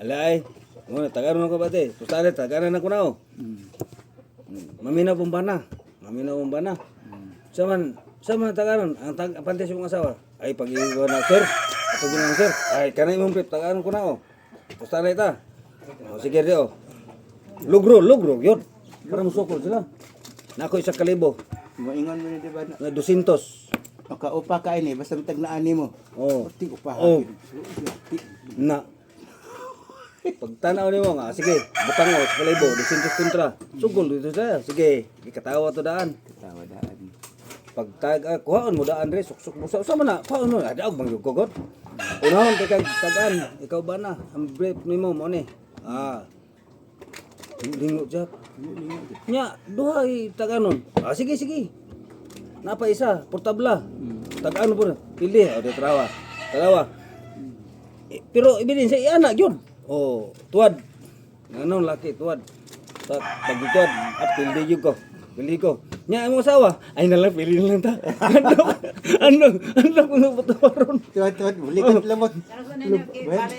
Alay. Mo tagaron ko bate. Pustale tagaran ako na oh. Maminaw bumbana. Maminaw bumbana. Saman tagaron ang pantes yung asawa. Ay pag-iwan na sir. Ato ginang sir. Ay kanay mong pip tagaron ko na oh. Pustale ta. Oh, sige di oh. Lugro yun. Para musukol sila. Nako 1,000. Moingon mo ni di ba? Na 200. O kaupa ka ini basta bitag na ani mo. Oh. Ti upa. Oh. Na. Pagtanaw nimo nga, sige, butang mo sa kalibo, 200 kontra. Sugol dito sa, sige, ikatawa to daan. Tawa daan. Pag kuhaon mo daan re, suksok mo sa man na, kuhaon mo, ada og bang gugot. Unahon kay tagaan, ikaw ba na, ang brief nimo mo ni. Ah. Lingo jap. Nya, duha taganon. Ah, sige. Napa isa, portabla. Tagaan po, pili, o de trawa. Pero ibilin sa iana gyud. Oh, tuwad. Nganon laki tuwad. Pag tuwad, at pili ko. Nya ang asawa, ay nalang pili lang ta. Ano ko na patawaron. Tuwad, bulikan lamot. Pero kung ano,